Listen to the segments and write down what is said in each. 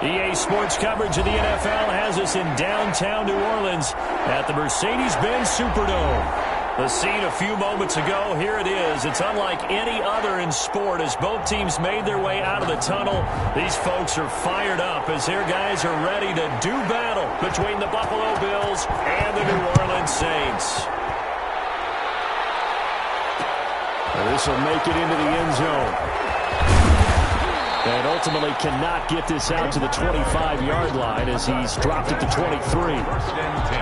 EA Sports coverage of the NFL has us in downtown New Orleans at the Mercedes-Benz Superdome. The scene a few moments ago, here it is. It's unlike any other in sport as both teams made their way out of the tunnel. These folks are fired up as their guys are ready to do battle between the Buffalo Bills and the New Orleans Saints. This will make it into the end zone. And ultimately cannot get this out to the 25-yard line as he's dropped it to 23. First and 10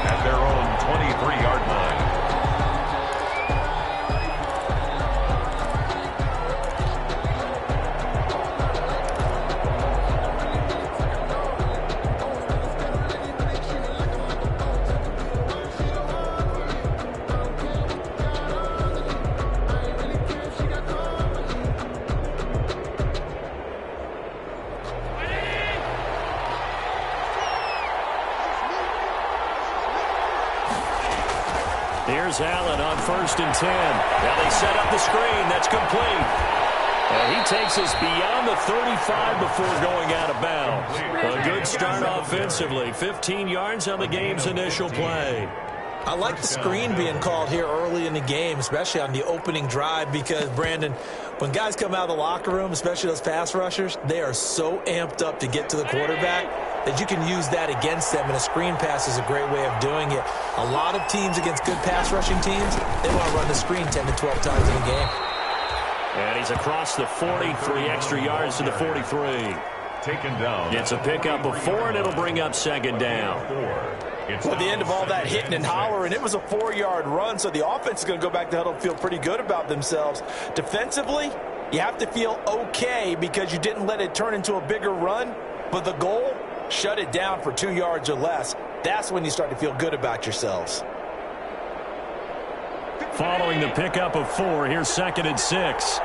at their own 23-yard line. Here's Allen on 1st and 10. Now they set up the screen. That's complete. And he takes us beyond the 35 before going out of bounds. A good start offensively. 15 yards on the game's initial play. I like the screen being called here early in the game, especially on the opening drive, because, Brandon, when guys come out of the locker room, especially those pass rushers, they are so amped up to get to the quarterback that you can use that against them, and a screen pass is a great way of doing it. A lot of teams against good pass rushing teams, they want to run the screen 10 to 12 times in a game. And he's across the 40, 3 extra yards to the 43. Taken down. It's a pickup of 4, and it'll bring up 2nd down. Well, at the end of all that hitting and hollering, it was a 4-yard run, so the offense is going to go back to huddle and feel pretty good about themselves. Defensively, you have to feel okay because you didn't let it turn into a bigger run, but the goal, shut it down for 2 yards or less. That's when you start to feel good about yourselves. Following the pickup of 4, here's 2nd and 6.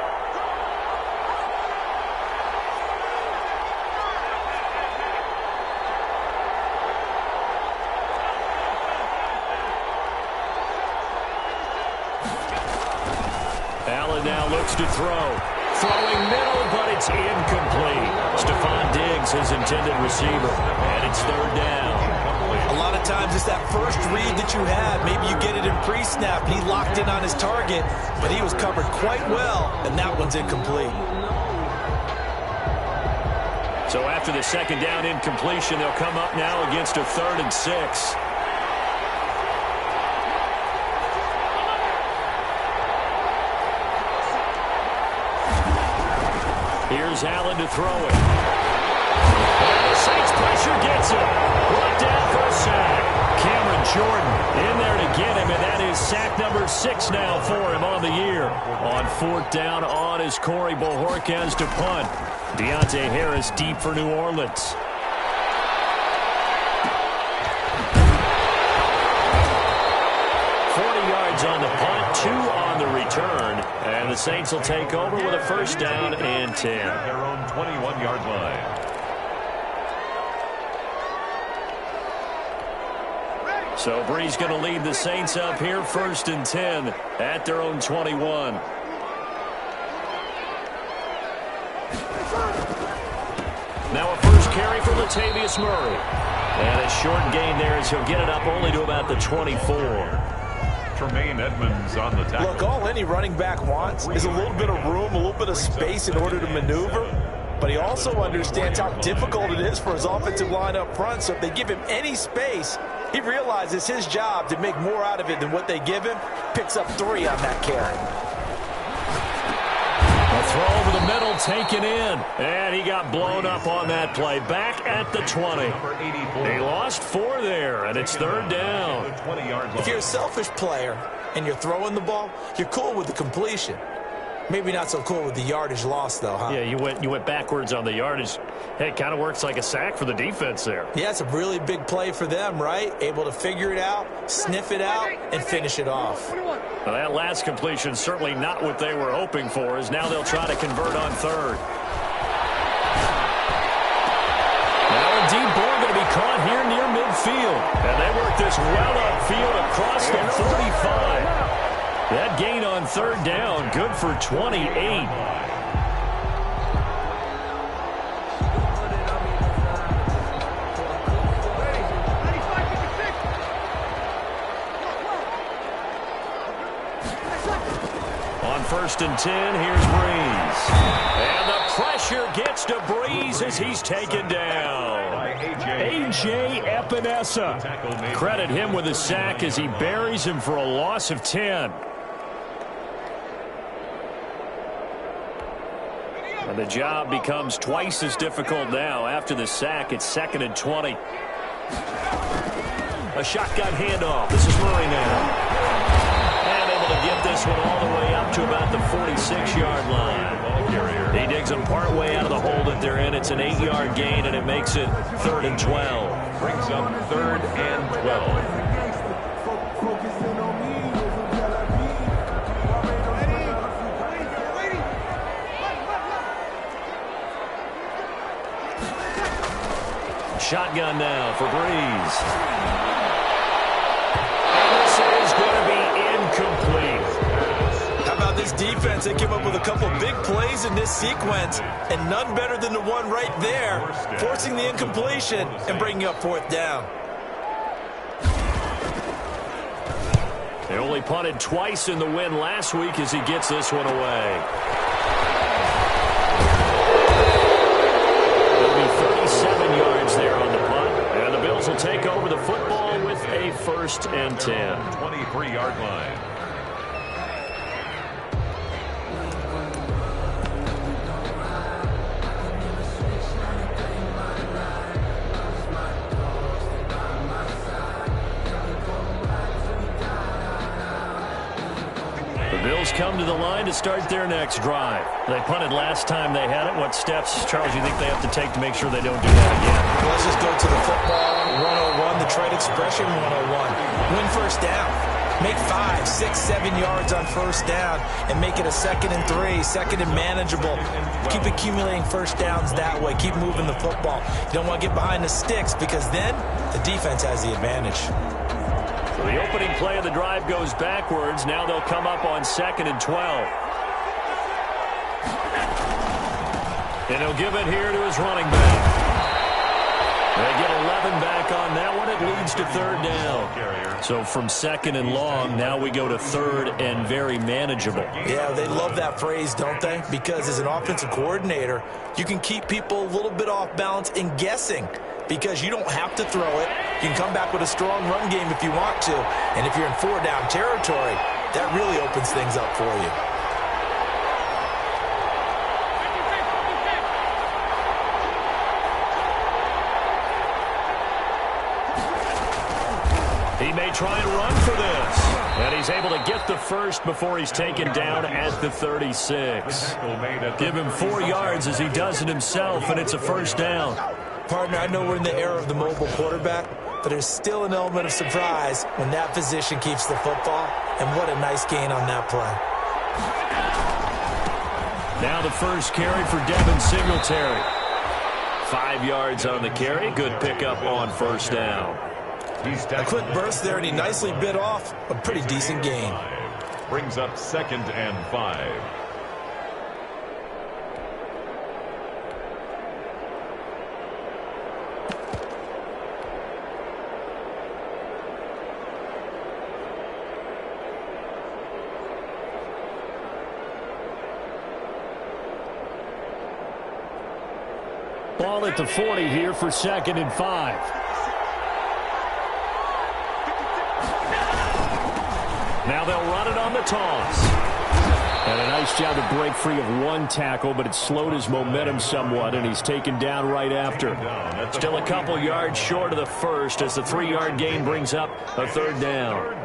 Allen now looks to throw. Throwing middle, but it's incomplete. Stephon Diggs, his intended receiver, and it's 3rd down. A lot of times it's that first read that you have. Maybe you get it in pre-snap, and he locked in on his target, but he was covered quite well, and that one's incomplete. So after the 2nd down incompletion, they'll come up now against a 3rd and 6. Here's Allen to throw it. And the Saints pressure gets him. Brought down for a sack. Cameron Jordan in there to get him, and that is sack number 6 now for him on the year. On 4th down on is Corey Bojorquez to punt. Deontay Harris deep for New Orleans. On the punt, 2 on the return, and the Saints will take over with a 1st down and 10. Their own 21-yard line. So Bree's going to lead the Saints up here, 1st and 10 at their own 21. Now a first carry for Latavius Murray. And a short gain there as he'll get it up only to about the 24. Tremaine Edmonds on the tackle. Look, all any running back wants is a little bit of room, a little bit of space in order to maneuver. But he also understands how difficult it is for his offensive line up front. So if they give him any space, he realizes his job to make more out of it than what they give him. Picks up 3 on that carry. A throw over the middle, taken in. And he got blown up on that play. Back at the 20. He lost 4 there, and it's 3rd down. If you're a selfish player and you're throwing the ball, you're cool with the completion. Maybe not so cool with the yardage loss, though, huh? Yeah, you went backwards on the yardage. Hey, it kind of works like a sack for the defense there. Yeah, it's a really big play for them, right? Able to figure it out, sniff it out, and finish it off. Well, that last completion certainly not what they were hoping for, as now they'll try to convert on 3rd. Now a deep ball going to be caught here near midfield. And they work this well upfield across the 45. That gain on 3rd down, good for 28. 1st and 10. Here's Breeze. And the pressure gets to Breeze as he's taken down. A.J. Epinesa. Credit him with a sack as he buries him for a loss of 10. And the job becomes twice as difficult now. After the sack, it's 2nd and 20. A shotgun handoff. This is Murray now. And able to get this one all the way up to about the 46-yard line. He digs them part way out of the hole that they're in. It's an 8-yard gain, and it makes it 3rd and 12. Brings up 3rd and 12. Shotgun now for Breeze. And this is going to be incomplete. How about this defense? They came up with a couple big plays in this sequence, and none better than the one right there, forcing the incompletion and bringing up 4th down. They only punted twice in the win last week as he gets this one away. It'll be 37 yards there on the punt, and the Bills will take over the football with a 1st and 10. 23-yard line. Bills come to the line to start their next drive. They punted last time they had it. What steps, Charles, you think they have to take to make sure they don't do that again? Well, let's just go to the football 101, the trade expression 101. Win 1st down. Make 5, 6, 7 yards on 1st down and make it a 2nd and 3, 2nd and manageable. Keep accumulating 1st downs that way. Keep moving the football. You don't want to get behind the sticks because then the defense has the advantage. So the opening play of the drive goes backwards. Now they'll come up on 2nd and 12. And he'll give it here to his running back. They get 11 back on that one. It leads to 3rd down. So from 2nd and long, now we go to 3rd and very manageable. Yeah, they love that phrase, don't they? Because as an offensive coordinator, you can keep people a little bit off balance and guessing. Because you don't have to throw it. You can come back with a strong run game if you want to. And if you're in 4-down territory, that really opens things up for you. He may try and run for this. And he's able to get the first before he's taken down at the 36. Give him 4 yards as he does it himself, and it's a 1st down. Partner, I know we're in the era of the mobile quarterback, but there's still an element of surprise when that position keeps the football, and what a nice gain on that play. Now the first carry for Devin Singletary. 5 yards on the carry. Good pickup on 1st down. A quick burst there, and he nicely bit off a pretty decent gain. Brings up 2nd and 5. Ball at the 40 here for 2nd and 5. Now they'll run it on the toss. And a nice job to break free of one tackle, but it slowed his momentum somewhat, and he's taken down right after. Still a couple yards short of the first as the 3-yard gain brings up a 3rd down.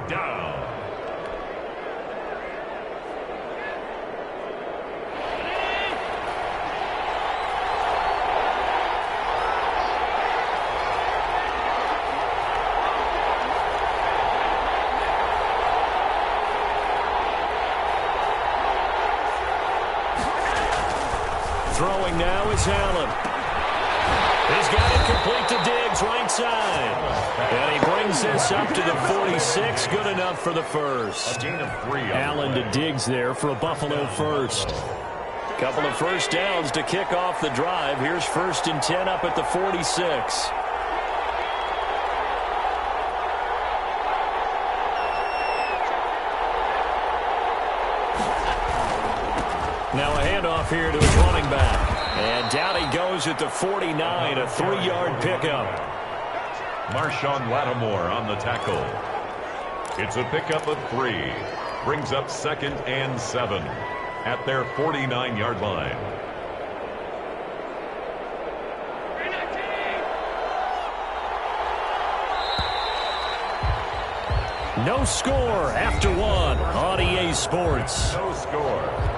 Throwing now is Allen. He's got it complete to Diggs, right side. And he brings this up to the 46. Good enough for the first. Allen to Diggs there for a Buffalo first. Couple of 1st downs to kick off the drive. Here's 1st and 10 up at the 46. Now a handoff here to his running back. And down he goes at the 49, a 3-yard pickup. Marshawn Lattimore on the tackle. It's a pickup of 3. Brings up 2nd and 7 at their 49-yard line. No score after 1 on EA Sports. No score.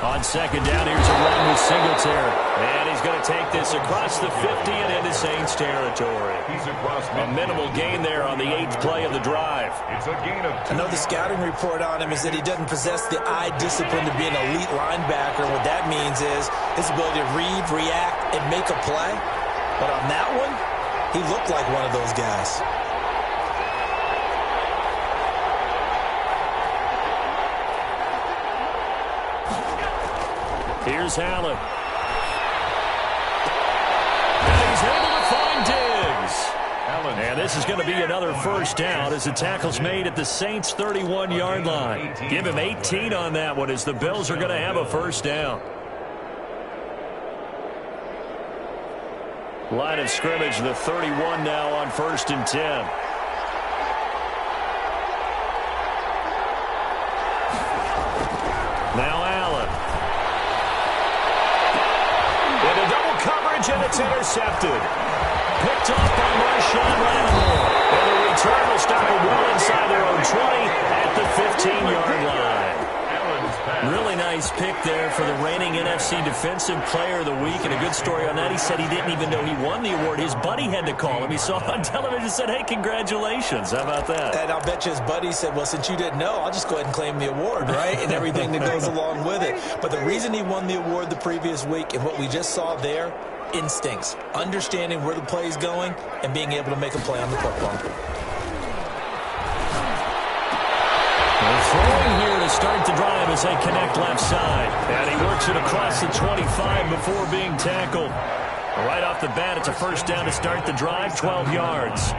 On 2nd down, here's a run with Singletary. And he's going to take this across the 50 and into Saints territory. He's across a minimal gain there on the 8th play of the drive. It's a gain of 2. I know the scouting report on him is that he doesn't possess the eye discipline to be an elite linebacker. What that means is his ability to read, react, and make a play. But on that one, he looked like one of those guys. Here's Allen. And he's able to find Diggs. And this is going to be another first down as the tackle's made at the Saints' 31-yard line. Give him 18 on that one as the Bills are going to have a first down. Line of scrimmage, the 31 now on 1st and 10. Now Allen. And it's intercepted. Picked off by Marshawn Lattimore. And the return will stop it well inside their own 20 at the 15-yard line. Really nice pick there for the reigning NFC Defensive Player of the Week. And a good story on that. He said he didn't even know he won the award. His buddy had to call him. He saw it on television and said, hey, congratulations. How about that? And I'll bet you his buddy said, well, since you didn't know, I'll just go ahead and claim the award, right? And everything that goes along with it. But the reason he won the award the previous week and what we just saw there, instincts, understanding where the play is going, and being able to make a play on the football. They're throwing here to start the drive as they connect left side. And he works it across the 25 before being tackled. Right off the bat, it's a first down to start the drive, 12 yards.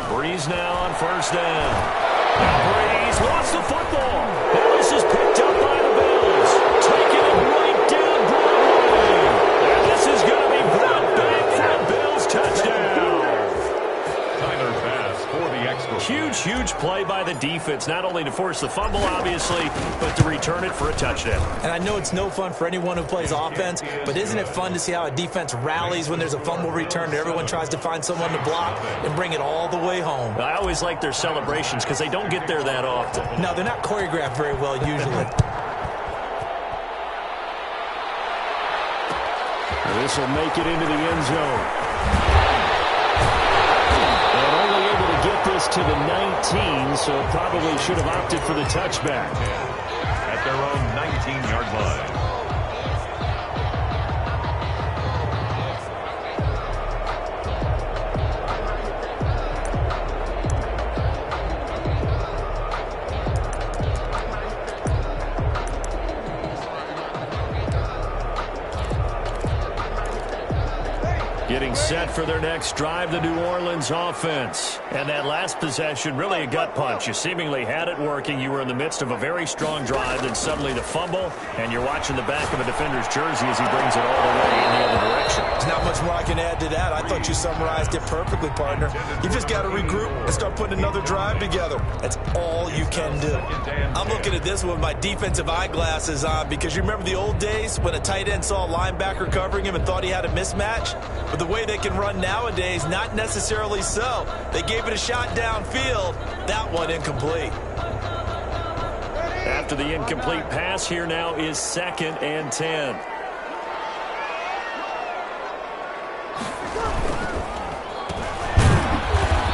Breeze now on first down. Breeze lost the football. Now this is picked up by the Bills. Taking it right down Broadway. And this is going to be brought back for a Bills touchdown. Tyler Bass for the extra. Huge play by the defense, not only to force the fumble, obviously, but to return it for a touchdown. And I know it's no fun for anyone who plays offense, but isn't it fun to see how a defense rallies when there's a fumble return and everyone tries to find someone to block and bring it all the way home? I always like their celebrations because they don't get there that often. No, they're not choreographed very well usually. This will make it into the end zone. And only able to get this to the 19, so probably should have opted for the touchback. At their own 19-yard line. Getting set for their next drive, the New Orleans offense. And that last possession, really a gut punch. You seemingly had it working. You were in the midst of a very strong drive, then suddenly the fumble, and you're watching the back of a defender's jersey as he brings it all the way in the other direction. There's not much more I can add to that. I thought you summarized it perfectly, partner. You just got to regroup and start putting another drive together. That's all you can do. I'm looking at this one with my defensive eyeglasses on because you remember the old days when a tight end saw a linebacker covering him and thought he had a mismatch? But the way they can run nowadays, not necessarily so. They gave it a shot downfield. That one incomplete. After the incomplete pass, here now is 2nd and 10.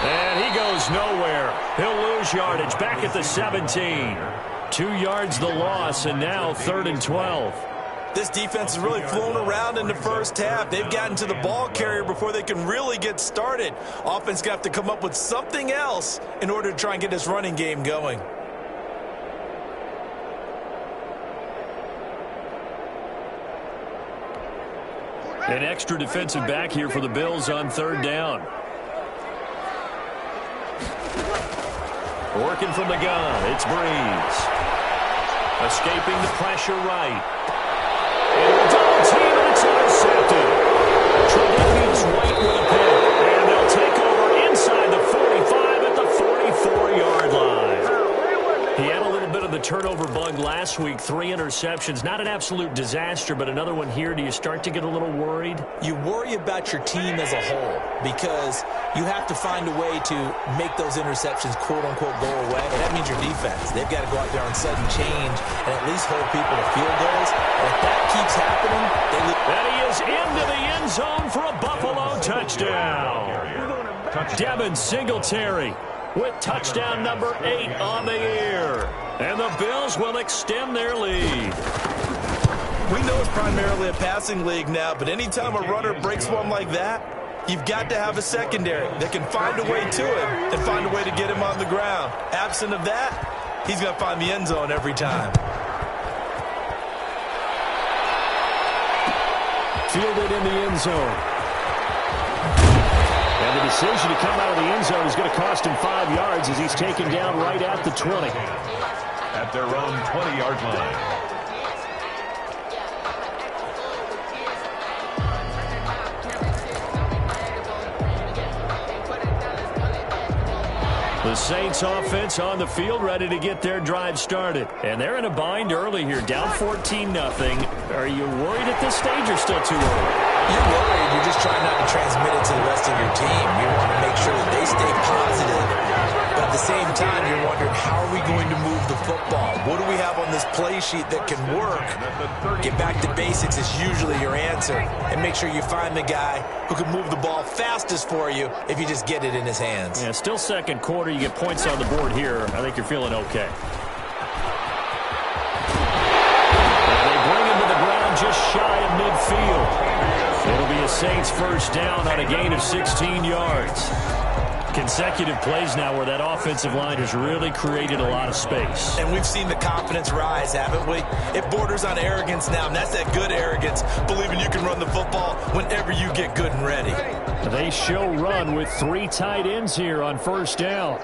And he goes nowhere. He'll lose yardage back at the 17. 2 yards the loss, and now 3rd and 12. This defense has really flown around in the first half. They've gotten to the ball carrier before they can really get started. Offense got to come up with something else in order to try and get this running game going. An extra defensive back here for the Bills on third down. Working from the gun, it's Breeze. Escaping the pressure right. And a double team, and it's intercepted. Tre'Davious White with a pick. And they'll take over inside the 45 at the 44-yard line. He had a little bit of the turnover bug last week. 3 interceptions. Not an absolute disaster, but another one here. Do you start to get a little worried? You worry about your team as a whole because you have to find a way to make those interceptions, quote-unquote, go away. And that means your defense. They've got to go out there on sudden change and at least hold people to field goals. And if that keeps happening, they lose. And he is into the end zone for a Buffalo touchdown. Devin Singletary with touchdown number 8 on the year. And the Bills will extend their lead. We know it's primarily a passing league now, but anytime a runner breaks one like that, you've got to have a secondary that can find a way to him and find a way to get him on the ground. Absent of that, he's going to find the end zone every time. Fielded in the end zone. And the decision to come out of the end zone is going to cost him 5 yards as he's taken down right at the 20. At their own 20-yard line. The Saints offense on the field ready to get their drive started. And they're in a bind early here, down 14-0. Are you worried at this stage or still too early? You're worried. You're just trying not to transmit it to the rest of your team. You want to make sure that they stay positive. But at the same time, you're wondering, how are we going to move the football? What do we have on this play sheet that can work? Get back to basics is usually your answer. And make sure you find the guy who can move the ball fastest for you if you just get it in his hands. Yeah, still second quarter. You get points on the board here. I think you're feeling okay. And they bring him to the ground just shy of midfield. It'll be a Saints first down on a gain of 16 yards. Consecutive plays now where that offensive line has really created a lot of space. And we've seen the confidence rise, haven't we? It borders on arrogance now, and that's that good arrogance, believing you can run the football whenever you get good and ready. They show run with 3 tight ends here on first down.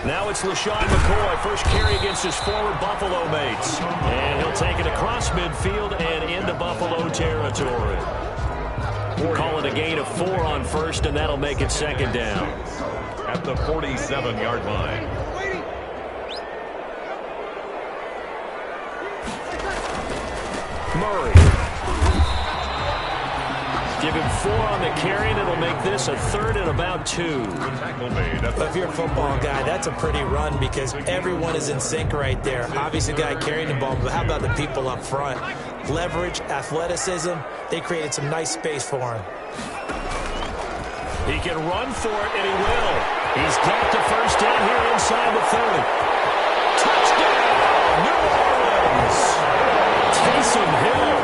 Now it's LaShawn McCoy, first carry against his former Buffalo mates. And he'll take it across midfield and into Buffalo territory. Call it a gain of 4 on first, and that'll make it second down. At the 47-yard line. Murray. Give him 4 on the carry, and it'll make this a 3rd and about 2. If you're a football guy, that's a pretty run because everyone is in sync right there. Obviously, the guy carrying the ball, but how about the people up front? Leverage, athleticism, they created some nice space for him. He can run for it, and he will. He's got the first down here inside the 30. Touchdown, New Orleans! Taysom Hill,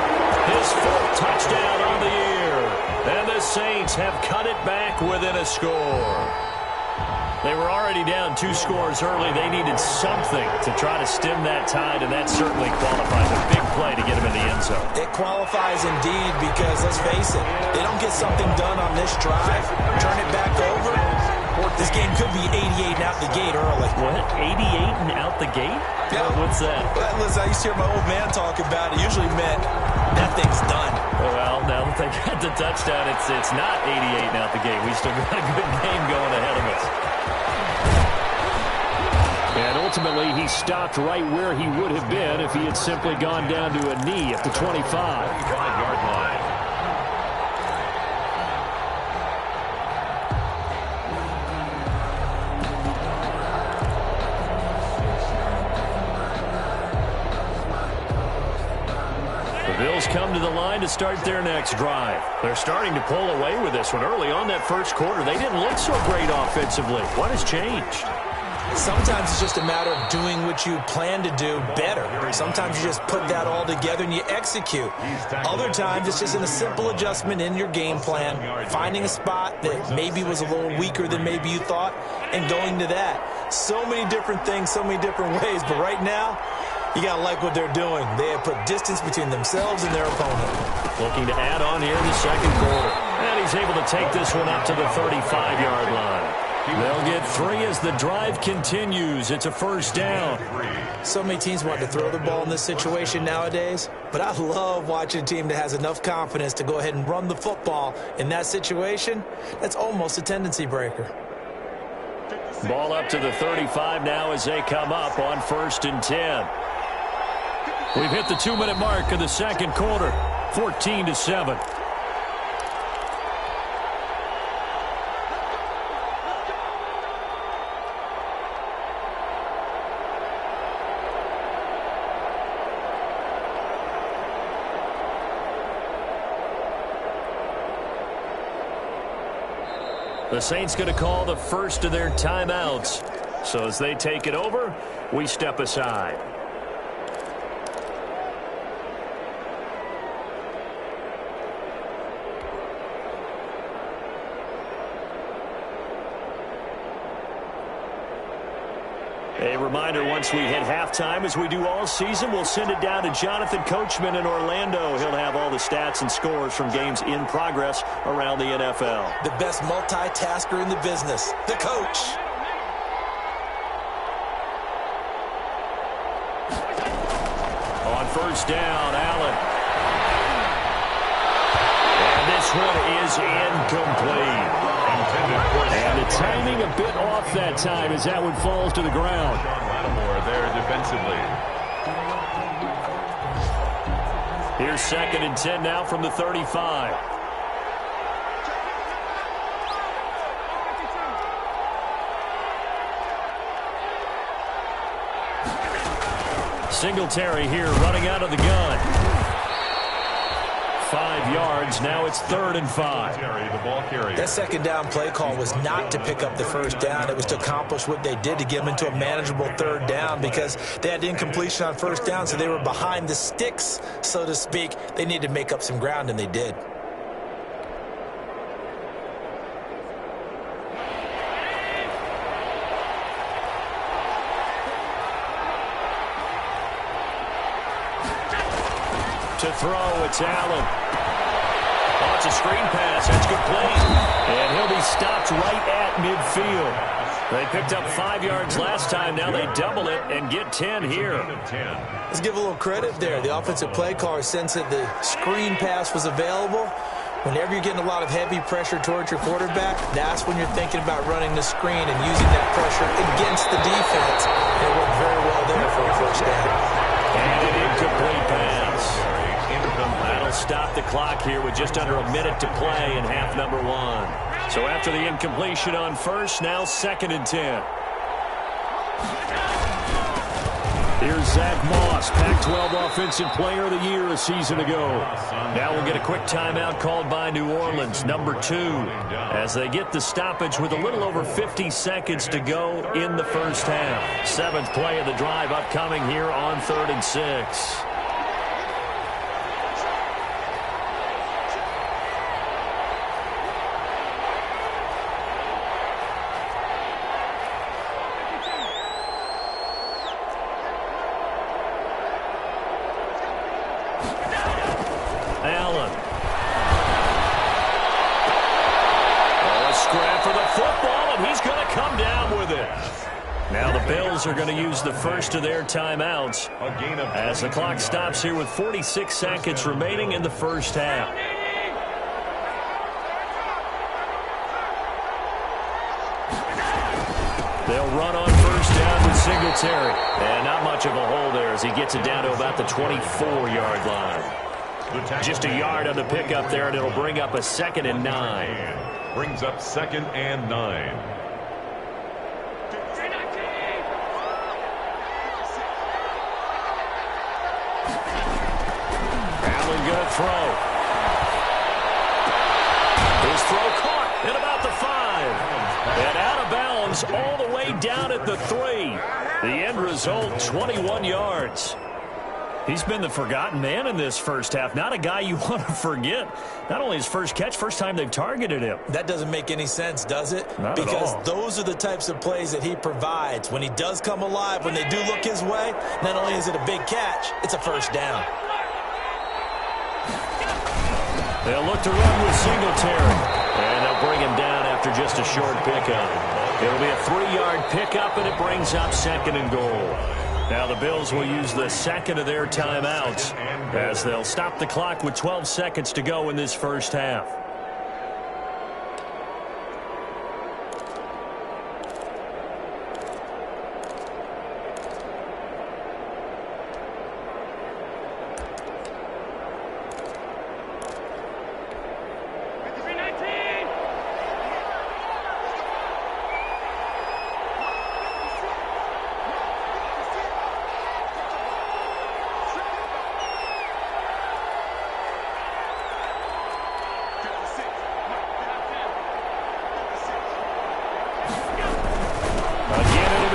his 4th touchdown on the year. And the Saints have cut it back within a score. They were already down 2 scores early. They needed something to try to stem that tide, and that certainly qualifies. A big play to get him in the end zone. It qualifies indeed because, let's face it, they don't get something done on this drive, turn it back over, this game could be 88 and out the gate early. What? 88 and out the gate? Yeah. What's that? Well, listen, I used to hear my old man talk about it. It usually meant that thing's done. Well, now that they got the touchdown, it's not 88 and out the gate. We still got a good game going ahead of us. And ultimately, he stopped right where he would have been if he had simply gone down to a knee at the 25-yard line. The Bills come to the line to start their next drive. They're starting to pull away with this one. Early on that first quarter, they didn't look so great offensively. What has changed? Sometimes it's just a matter of doing what you plan to do better. Sometimes you just put that all together and you execute. Other times it's just in a simple adjustment in your game plan, finding a spot that maybe was a little weaker than maybe you thought, and going to that. So many different things, so many different ways, but right now, you got to like what they're doing. They have put distance between themselves and their opponent. Looking to add on here in the second quarter. And he's able to take this one up to the 35-yard line. They'll get 3 as the drive continues. It's a first down. So many teams want to throw the ball in this situation nowadays, but I love watching a team that has enough confidence to go ahead and run the football in that situation. That's almost a tendency breaker. Ball up to the 35 now as they come up on 1st and 10. We've hit the 2-minute mark of the second quarter, 14-7. The Saints going to call the first of their timeouts. So as they take it over, we step aside. A reminder, once we hit halftime, as we do all season, we'll send it down to Jonathan Coachman in Orlando. He'll have all the stats and scores from games in progress around the NFL. The best multitasker in the business, the coach. On first down, Allen. And this one is incomplete. And the timing a bit off that time as that one falls to the ground. Lattimore there defensively. Here's 2nd and 10 now from the 35. Singletary here running out of the gun. 5 yards. Now it's 3rd and 5. That second down play call was not to pick up the first down. It was to accomplish what they did to get them into a manageable 3rd down because they had incompletion on first down, so they were behind the sticks, so to speak. They needed to make up some ground, and they did. To throw, it's Allen. Oh, it's a screen pass. That's complete. And he'll be stopped right at midfield. They picked up 5 yards last time. Now they double it and get 10 here. Let's give a little credit there. The offensive play caller sensed that the screen pass was available. Whenever you're getting a lot of heavy pressure towards your quarterback, that's when you're thinking about running the screen and using that pressure against the defense. And it worked very well there for a first down. And an incomplete pass. That'll stop the clock here with just under a minute to play in half number 1. So after the incompletion on first, now 2nd and 10. Here's Zach Moss, Pac-12 Offensive Player of the Year a season ago. Now we'll get a quick timeout called by New Orleans, number 2, as they get the stoppage with a little over 50 seconds to go in the first half. 7th play of the drive upcoming here on 3rd and 6. Are going to use the first of their timeouts as the clock stops here with 46 seconds remaining in the first half. They'll run on first down with Singletary. And not much of a hole there as he gets it down to about the 24-yard line. Just a yard on the pickup there, and it'll bring up a 2nd and 9. Brings up 2nd and 9. Throw. His throw caught at about the 5. And out of bounds Rams all the way down at the 3. The end result, 21 yards. He's been the forgotten man in this first half. Not a guy you want to forget. Not only his first catch, first time they've targeted him. That doesn't make any sense, does it? Not because at all. Those are the types of plays that he provides. When he does come alive, when they do look his way, not only is it a big catch, it's a first down. They'll look to run with Singletary. And they'll bring him down after just a short pickup. It'll be a 3-yard pickup, and it brings up 2nd and goal. Now the Bills will use the second of their timeouts as they'll stop the clock with 12 seconds to go in this first half.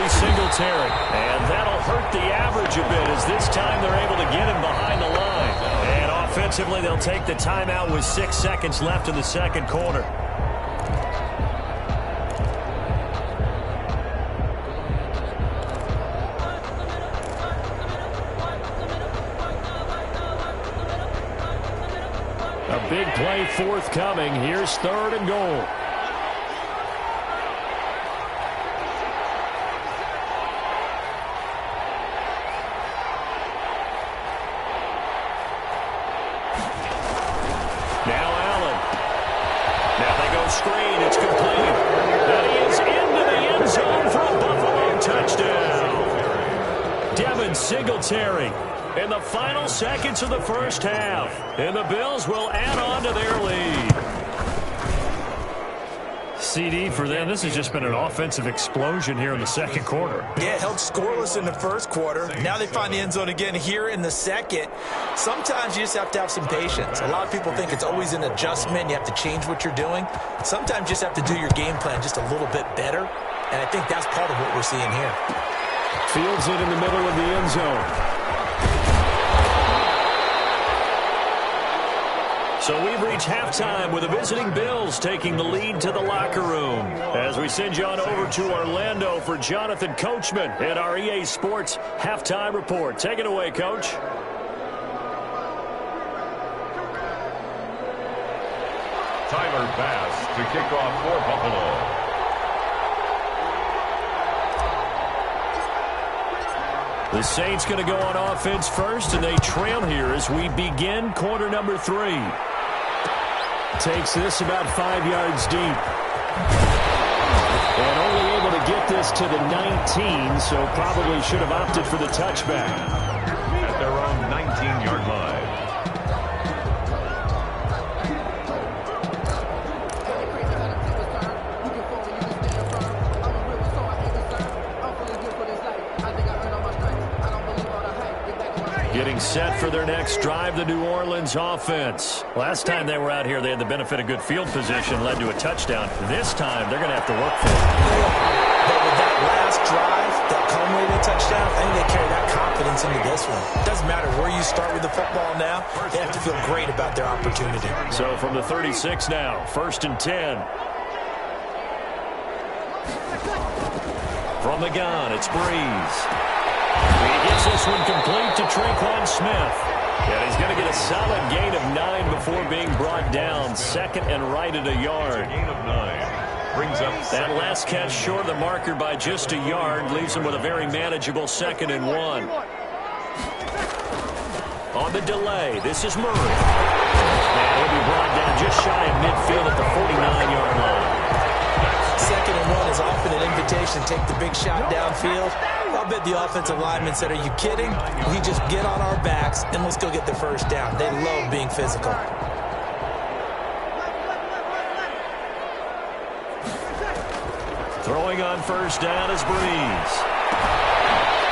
Singletary, and that'll hurt the average a bit as this time they're able to get him behind the line. And offensively, they'll take the timeout with 6 seconds left in the second quarter. A big play forthcoming. Here's 3rd and goal. Screen, it's complete. And he is into the end zone for a Buffalo touchdown. Devin Singletary in the final seconds of the first half. And the Bills will add on to their lead. CD for them. This has just been an offensive explosion here in the second quarter. Yeah, held scoreless in the first quarter. Now they find the end zone again here in the second. Sometimes you just have to have some patience. A lot of people think it's always an adjustment. You have to change what you're doing. Sometimes you just have to do your game plan just a little bit better. And I think that's part of what we're seeing here. Fields it in the middle of the end zone. So we've reached halftime with the visiting Bills taking the lead to the locker room. As we send you on over to Orlando for Jonathan Coachman at our EA Sports Halftime Report. Take it away, Coach. Tyler Bass to kick off for Buffalo. The Saints going to go on offense first, and they trail here as we begin quarter number 3. Takes this about 5 yards deep. And only able to get this to the 19, so probably should have opted for the touchback. At their own 19-yard line. Getting set for their next drive, the New Orleans offense. Last time they were out here, they had the benefit of good field position, led to a touchdown. This time, they're going to have to work for it. But with that last drive, that culminating touchdown, I think they carry that confidence into this one. It doesn't matter where you start with the football now. They have to feel great about their opportunity. So from the 36 now, 1st and 10. From the gun, it's Breeze. He gets this one complete to Tre'Quan Smith. And he's going to get a solid gain of 9 before being brought down. 2nd and right at a yard. Gain of 9. Brings up that last catch short of the marker by just a yard. Leaves him with a very manageable 2nd and 1. On the delay, this is Murray. And he'll be brought down just shy of midfield at the 49-yard line. 2nd and 1 is often an invitation to take the big shot downfield. I'll bet the offensive lineman said, are you kidding? We just get on our backs and let's go get the first down. They love being physical. Throwing on first down is Breeze.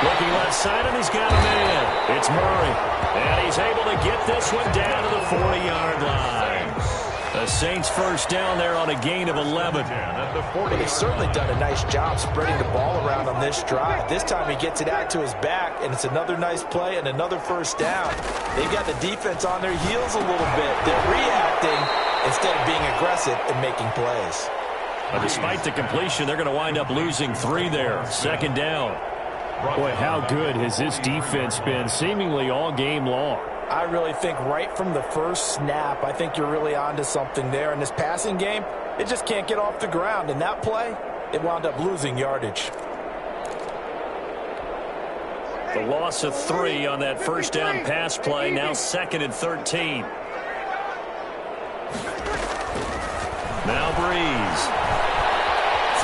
Looking left side, and he's got a man. It's Murray. And he's able to get this one down to the 40-yard line. The Saints first down there on a gain of 11. Well, they've certainly done a nice job spreading the ball around on this drive. This time he gets it out to his back, and it's another nice play and another first down. They've got the defense on their heels a little bit. They're reacting instead of being aggressive and making plays. But despite the completion, they're going to wind up losing 3 there. Second down. Boy, how good has this defense been seemingly all game long? I really think right from the first snap, I think you're really onto something there. In this passing game, it just can't get off the ground. In that play, it wound up losing yardage. The loss of 3 on that first down pass play, now 2nd and 13. Now Breeze.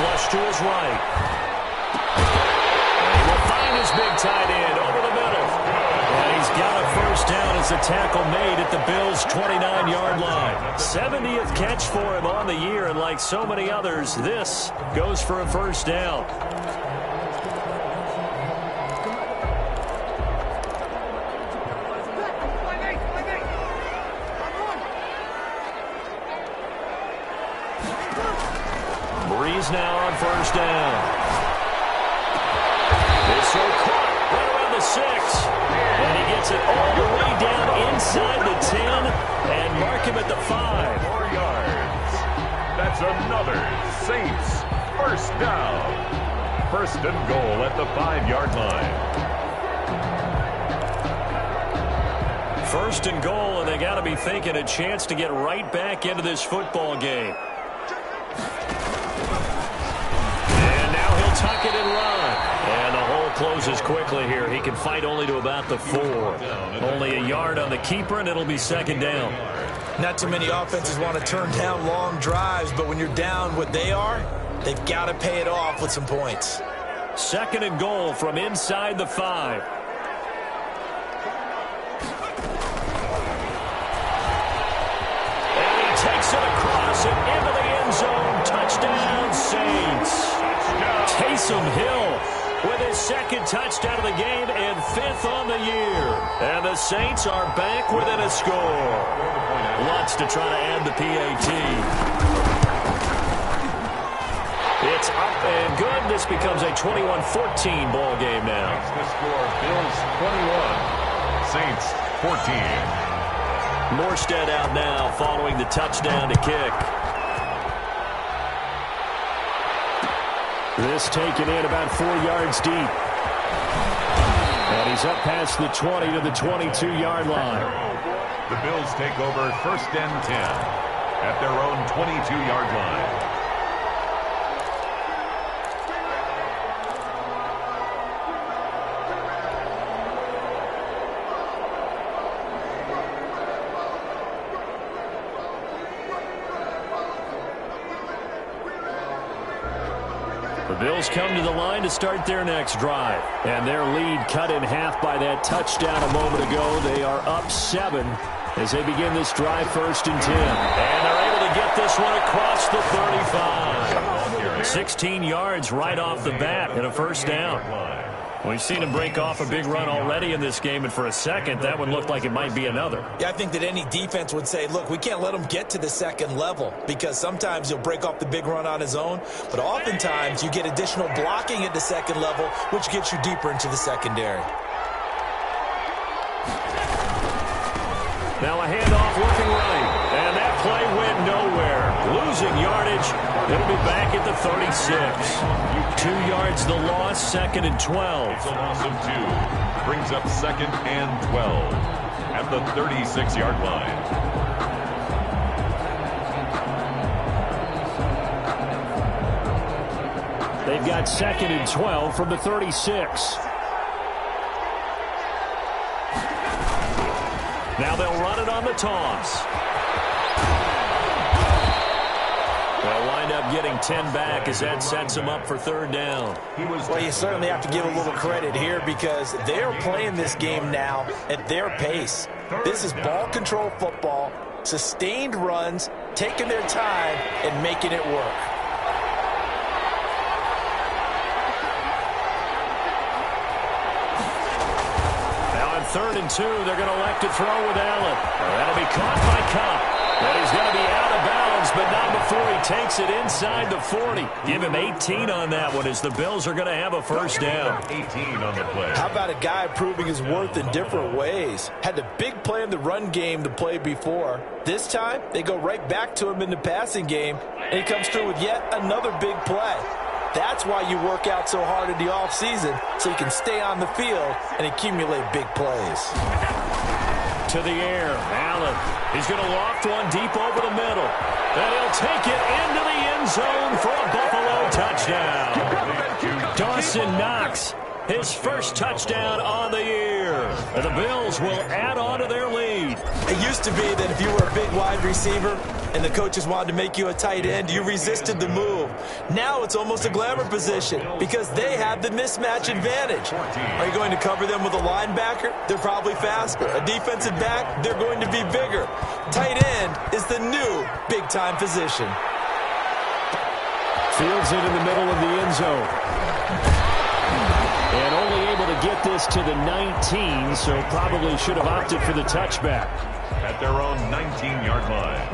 Flush to his right. And he will find his big tight end over the middle. And he's got a first down as a tackle made at the Bills' 29-yard line. 70th catch for him on the year, and like so many others, this goes for a first down. Breeze now on first down. This will caught right around the 6. And he gets it all the way down inside the 10 and mark him at the 5. 4 yards. That's another Saints first down. First and goal at the 5-yard line. First and goal, and they got to be thinking a chance to get right back into this football game. Tuck it and run. And the hole closes quickly here. He can fight only to about the 4. Only a yard on the keeper, and it'll be second down. Not too many offenses want to turn down long drives, but when you're down what they are, they've got to pay it off with some points. Second and goal from inside the 5. And he takes it across and into the end zone. Touchdown, Saints. Taysom Hill with his 2nd touchdown of the game and 5th on the year. And the Saints are back within a score. Lutz to try to add the PAT. It's up and good. This becomes a 21-14 ball game now. The score, Bills 21, Saints 14. Morstead out now following the touchdown to kick. This taken in about 4 yards deep. And he's up past the 20 to the 22-yard line. The Bills take over first and 10 at their own 22-yard line. The Bills come to the line to start their next drive. And their lead cut in half by that touchdown a moment ago. They are up 7 as they begin this drive first and 10. And they're able to get this one across the 35. 16 yards right off the bat and a first down. We've seen him break off a big run already in this game, and for a second, that one looked like it might be another. Yeah, I think that any defense would say, look, we can't let him get to the second level because sometimes he'll break off the big run on his own, but oftentimes you get additional blocking at the second level, which gets you deeper into the secondary. Now a handoff looking right, and that play went nowhere. Losing yardage, it'll be back at the 36. 2 yards the loss, 2nd and 12. It's a loss of 2. Brings up 2nd and 12 at the 36-yard line. They've got 2nd and 12 from the 36. Now they'll run it on the toss. They'll wind up getting 10 back as that sets them up for third down. Well, you certainly have to give a little credit here because they're playing this game now at their pace. This is ball control football, sustained runs, taking their time, and making it work. Now on 3rd and 2, they're going to elect to throw with Allen. That'll be caught by Cup. And he's going to be out of bounds, but not before he takes it inside the 40. Give him 18 on that one as the Bills are going to have a first down. 18 on the play. How about a guy proving his worth in different ways? Had the big play in the run game to play before. This time, they go right back to him in the passing game, and he comes through with yet another big play. That's why you work out so hard in the offseason, so you can stay on the field and accumulate big plays. To the air, Allen. He's going to loft one deep over the middle. And he'll take it into the end zone for a Buffalo touchdown. Dawson Knox, his first touchdown on the year. And the Bills will add on to their lead. It used to be that if you were a big wide receiver and the coaches wanted to make you a tight end, you resisted the move. Now it's almost a glamour position because they have the mismatch advantage. Are you going to cover them with a linebacker? They're probably faster. A defensive back? They're going to be bigger. Tight end is the new big-time position. Fields it in the middle of the end zone. And only able to get this to the 19, so probably should have opted for the touchback. At their own 19-yard line.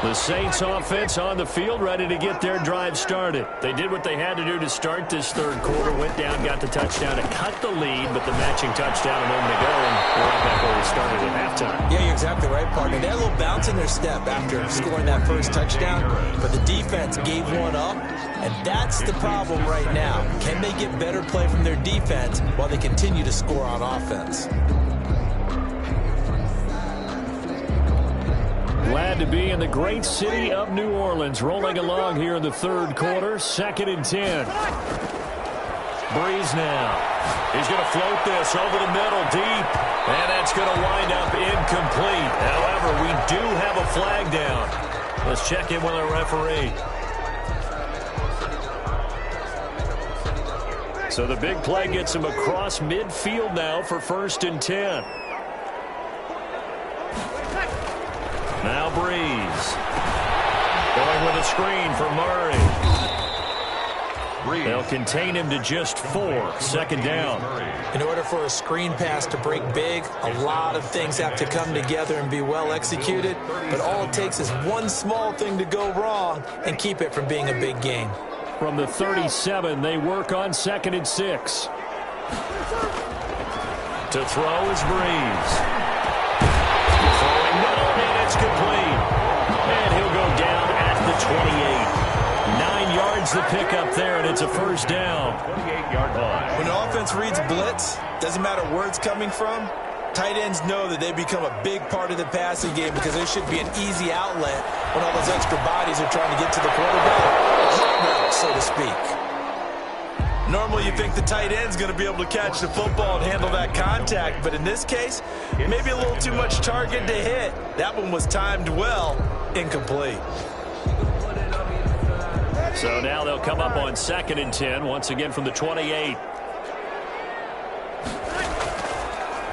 The Saints offense on the field, ready to get their drive started. They did what they had to do to start this third quarter, went down, got the touchdown to cut the lead, but the matching touchdown a moment ago, and we're right back where we started at halftime. Yeah, you're exactly right, partner. They had a little bounce in their step after scoring that first touchdown, but the defense gave one up, and that's the problem right now. Can they get better play from their defense while they continue to score on offense? Glad to be in the great city of New Orleans, rolling along here in the third quarter, 2nd and 10. Breeze now. He's going to float this over the middle deep, and that's going to wind up incomplete. However, we do have a flag down. Let's check in with our referee. So the big play gets him across midfield now for 1st and 10. Now Breeze. Going with a screen for Murray. They'll contain him to just 4. 2nd down. In order for a screen pass to break big, a lot of things have to come together and be well executed. But all it takes is one small thing to go wrong and keep it from being a big game. From the 37, they work on 2nd and 6. To throw is Breeze. Throwing middle, and it's complete. And he'll go down at the 28. 9 yards the pickup there, and it's a first down. 28-yard line. When the offense reads blitz, doesn't matter where it's coming from, tight ends know that they become a big part of the passing game because there should be an easy outlet when all those extra bodies are trying to get to the quarterback, so to speak. Normally you think the tight end's going to be able to catch the football and handle that contact, but in this case, maybe a little too much target to hit. That one was timed well, incomplete. So now they'll come up on 2nd and 10, once again from the 28.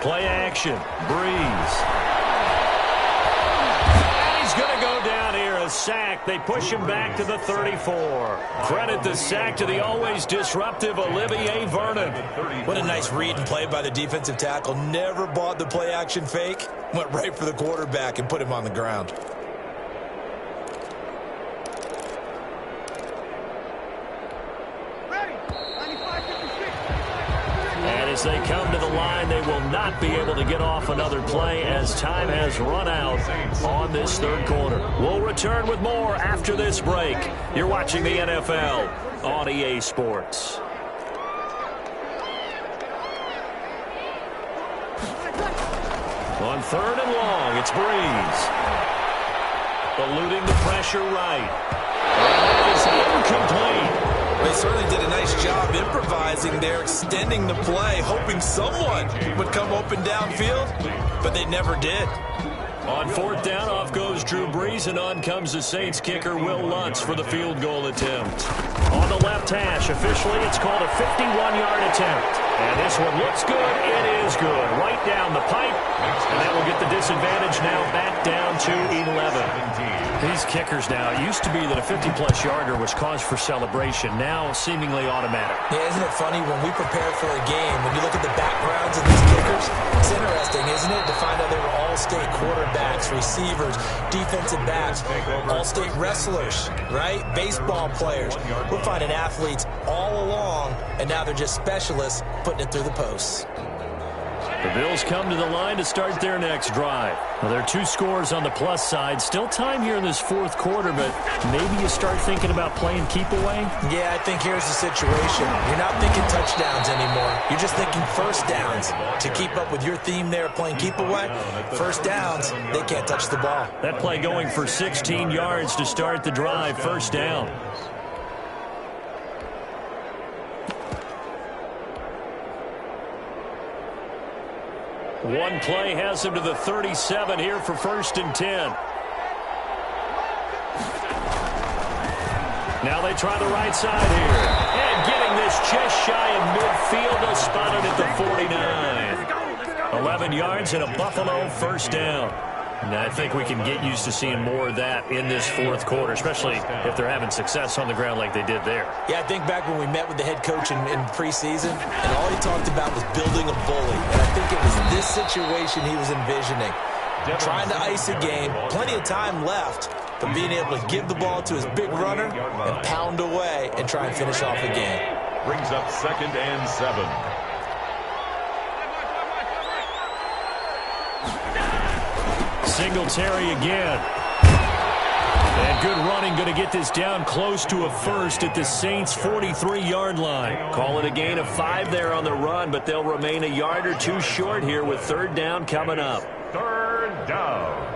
Play action, Breeze. And he's going to go down here, a sack. They push him back to the 34. Credit the sack to the always disruptive Olivier Vernon. What a nice read and play by the defensive tackle. Never bought the play action fake. Went right for the quarterback and put him on the ground. As they come to the line, they will not be able to get off another play as time has run out on this third quarter. We'll return with more after this break. You're watching the NFL on EA Sports. On 3rd and long, it's Breeze. Eluding the pressure right. And that is incomplete. They certainly did a nice job improvising there, extending the play, hoping someone would come open downfield, but they never did. On fourth down, off goes Drew Brees, and on comes the Saints kicker, Will Lutz, for the field goal attempt. On the left hash, officially, it's called a 51-yard attempt. And this one looks good. It is good. Right down the pipe. And that will get the disadvantage now back down to 11. These kickers now, it used to be that a 50-plus yarder was cause for celebration. Now seemingly automatic. Yeah, isn't it funny when we prepare for a game, when you look at the backgrounds of these kickers, it's interesting, isn't it, to find out they were all-state quarterbacks, receivers, defensive backs, all-state wrestlers, right? Baseball players. We're finding athletes all along, and now they're just specialists putting it through the posts. The Bills come to the line to start their next drive. Well, there are 2 scores on the plus side. Still time here in this fourth quarter, but maybe you start thinking about playing keep away? Yeah, I think here's the situation. You're not thinking touchdowns anymore. You're just thinking first downs. To keep up with your theme there, playing keep away, first downs, they can't touch the ball. That play going for 16 yards to start the drive, first down. One play has him to the 37 here for 1st and 10. Now they try the right side here. And getting this just shy of midfield. They'll spot it at the 49. 11 yards and a Buffalo first down. And I think we can get used to seeing more of that in this fourth quarter, especially if they're having success on the ground like they did there. Yeah, I think back when we met with the head coach in preseason, and all he talked about was building a bully. And I think it was this situation he was envisioning. Trying to ice a game, plenty of time left, but being able to give the ball to his big runner and pound away and try and finish off a game. Brings up 2nd and 7. Singletary again. And good running, going to get this down close to a first at the Saints' 43-yard line. Call it a gain of 5 there on the run, but they'll remain a yard or 2 short here with 3rd down coming up. 3rd down.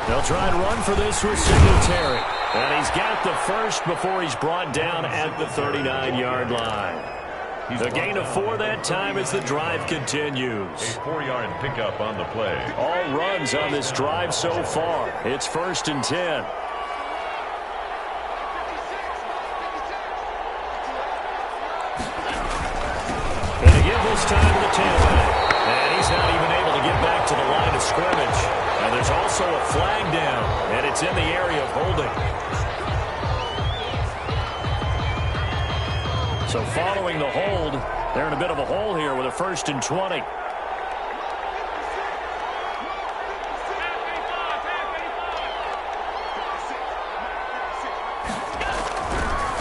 They'll try and run for this with Singletary. And he's got the first before he's brought down at the 39-yard line. A gain of 4 that time as the drive continues. A 4-yard pickup on the play. All runs on this drive so far. It's 1st and 10. And again this time to the tailback. And he's not even able to get back to the line of scrimmage. And there's also a flag down, and it's in the area of holding. So following the hold, they're in a bit of a hole here with a 1st and 20.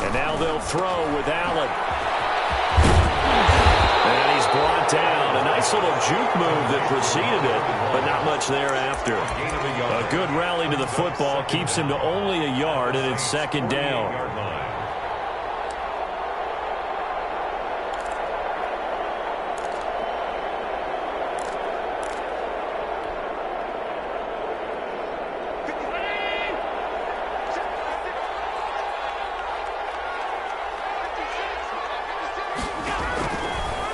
And now they'll throw with Allen. And he's brought down. A nice little juke move that preceded it, but not much thereafter. A good rally to the football keeps him to only a yard, and it's 2nd down.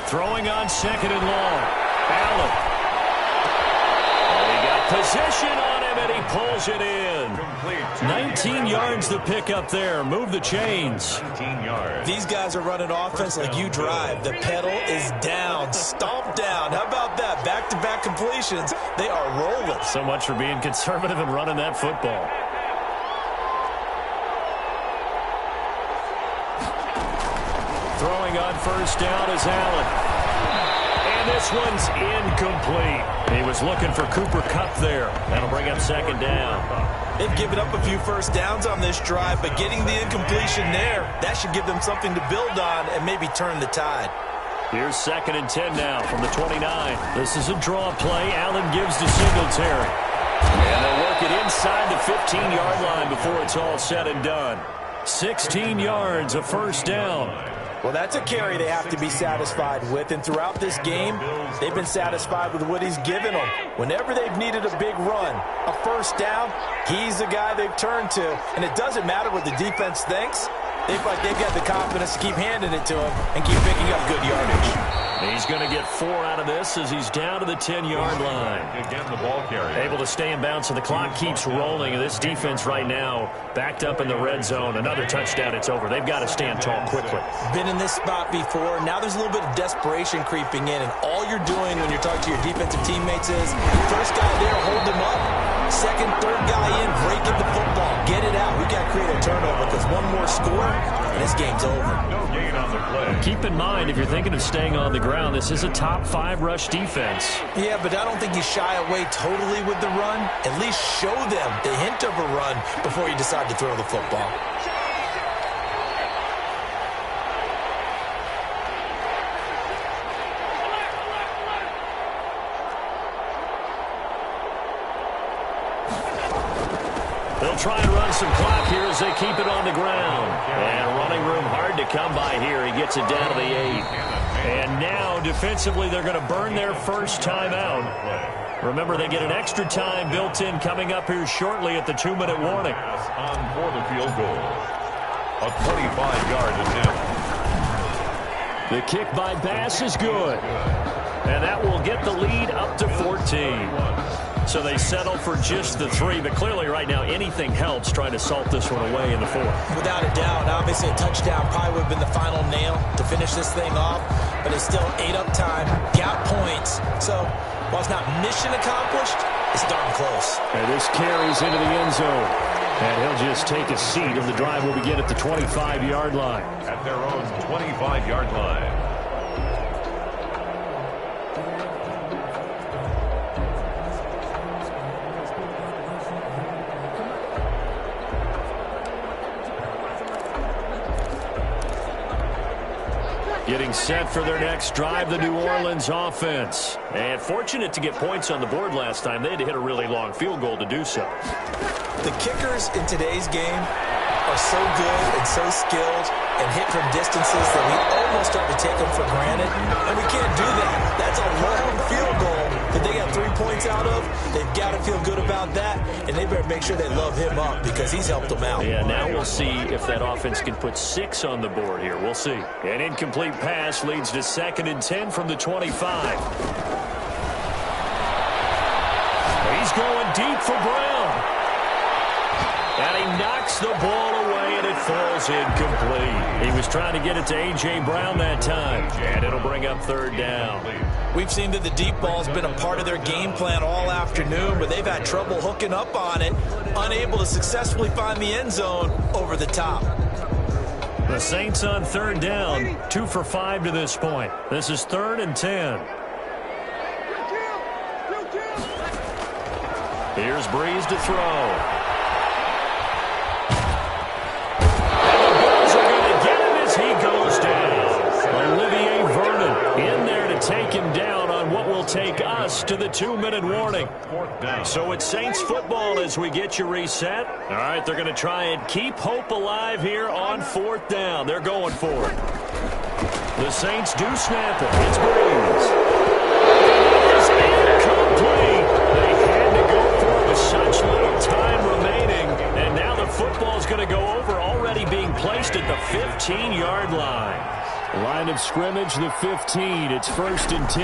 Throwing on 2nd and long. Allen. Oh, he got position on him, and he pulls it in. 19 yards to pick up there. Move the chains. 19 yards. These guys are running offense like you drive. The pedal is down, stomped down. How about that? Back-to-back completions. They are rolling. So much for being conservative and running that football. Throwing on 1st down is Allen. And this one's incomplete. He was looking for Cooper Kupp there. That'll bring up 2nd down. They've given up a few first downs on this drive, but getting the incompletion there, that should give them something to build on and maybe turn the tide. Here's 2nd and 10 now from the 29. This is a draw play. Allen gives to Singletary. And they'll work it inside the 15-yard line before it's all said and done. 16 yards, a 1st down. Well, that's a carry they have to be satisfied with, and throughout this game, they've been satisfied with what he's given them. Whenever they've needed a big run, a first down, he's the guy they've turned to, and it doesn't matter what the defense thinks. They've got the confidence to keep handing it to him and keep picking up good yardage. He's going to get 4 out of this as he's down to the 10-yard line. Again, the ball carrier. Able to stay in bounds, and the clock keeps rolling. And this defense right now backed up in the red zone. Another touchdown, it's over. They've got to stand tall quickly. Been in this spot before. Now there's a little bit of desperation creeping in, and all you're doing when you're talking to your defensive teammates is first guy there, hold him up. Second, third guy in, break in the football. Get it out. We got to create a turnover because one more score, and this game's over. No gain on the play. Keep in mind, if you're thinking of staying on the ground, this is a top 5 rush defense. Yeah, but I don't think you shy away totally with the run. At least show them the hint of a run before you decide to throw the football. They'll try and run some clock here as they keep it on the ground. And running room hard to come by here. He gets it down to the 8. And now, defensively, they're going to burn their first time out. Remember, they get an extra time built in coming up here shortly at the 2-minute warning. On for the field goal. A 25-yard attempt. The kick by Bass is good. And that will get the lead up to 14. So they settle for just the 3, but clearly right now anything helps trying to salt this one away in the 4th. Without a doubt, obviously a touchdown probably would have been the final nail to finish this thing off, but it's still ate up time, got points. So while it's not mission accomplished, it's darn close. And this carries into the end zone. And he'll just take a seat, and the drive will begin at the 25-yard line. At their own 25-yard line. Getting set for their next drive, the New Orleans offense. And fortunate to get points on the board last time. They had to hit a really long field goal to do so. The kickers in today's game are so good and so skilled and hit from distances that we almost start to take them for granted. And we can't do that. That's a long field goal that they got 3 points out of. They've got to feel good about that, and they better make sure they love him up because he's helped them out. Yeah, now we'll see if that offense can put 6 on the board here. We'll see. An incomplete pass leads to 2nd and 10 from the 25. He's going deep for Brown. And he knocks the ball away, and it falls incomplete. He was trying to get it to A.J. Brown that time, and it'll bring up 3rd down. We've seen that the deep ball's been a part of their game plan all afternoon, but they've had trouble hooking up on it, unable to successfully find the end zone over the top. The Saints on 3rd down, 2 for 5 to this point. This is 3rd and 10. Here's Breeze to throw. Take him down on what will take us to the 2-minute warning. So it's Saints football as we get you reset. All right, they're going to try and keep hope alive here on 4th down. They're going for it. The Saints do snap it. It's Breeze. It's incomplete. They had to go for it with such little time remaining. And now the football's going to go over, already being placed at the 15-yard line. Line of scrimmage, the 15. It's 1st and 10.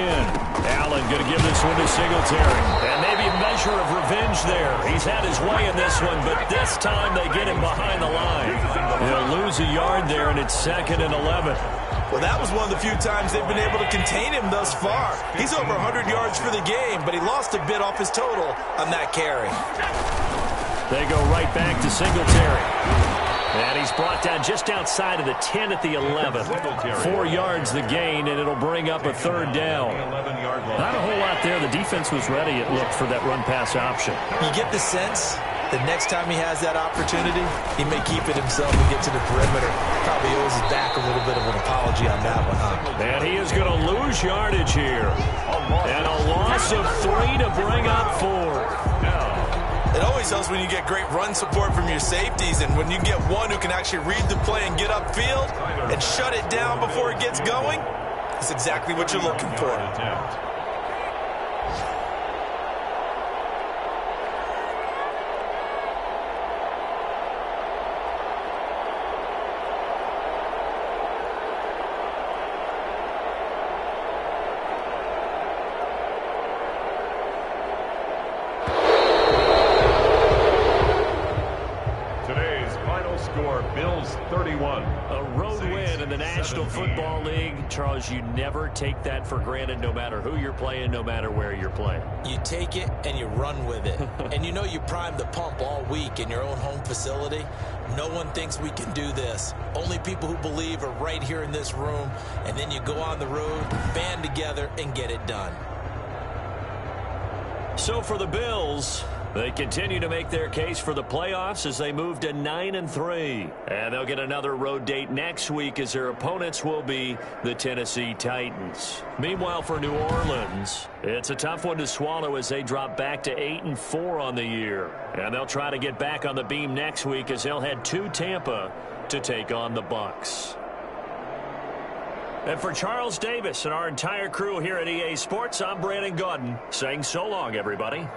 Allen going to give this one to Singletary. And maybe a measure of revenge there. He's had his way in this one, but this time they get him behind the line. They'll lose a yard there, and it's 2nd and 11. Well, that was one of the few times they've been able to contain him thus far. He's over 100 yards for the game, but he lost a bit off his total on that carry. They go right back to Singletary. And he's brought down just outside of the 10 at the 11. 4 yards the gain, and it'll bring up a 3rd down. Not a whole lot there. The defense was ready, it looked, for that run-pass option. You get the sense that next time he has that opportunity, he may keep it himself and get to the perimeter. Probably owes his back a little bit of an apology on that one, huh? And he is going to lose yardage here. And a loss of 3 to bring up 4. It always always helps when you get great run support from your safeties, and when you get one who can actually read the play and get upfield and shut it down before it gets going, that's exactly what you're looking for. Bills 31. A road win in the National Football League. Charles, you never take that for granted, no matter who you're playing, no matter where you're playing. You take it and you run with it. And you know you primed the pump all week in your own home facility. No one thinks we can do this. Only people who believe are right here in this room. And then you go on the road, band together, and get it done. So for the Bills, they continue to make their case for the playoffs as they move to 9-3. And they'll get another road date next week as their opponents will be the Tennessee Titans. Meanwhile, for New Orleans, it's a tough one to swallow as they drop back to 8-4 on the year. And they'll try to get back on the beam next week as they'll head to Tampa to take on the Bucs. And for Charles Davis and our entire crew here at EA Sports, I'm Brandon Gaudin saying so long, everybody.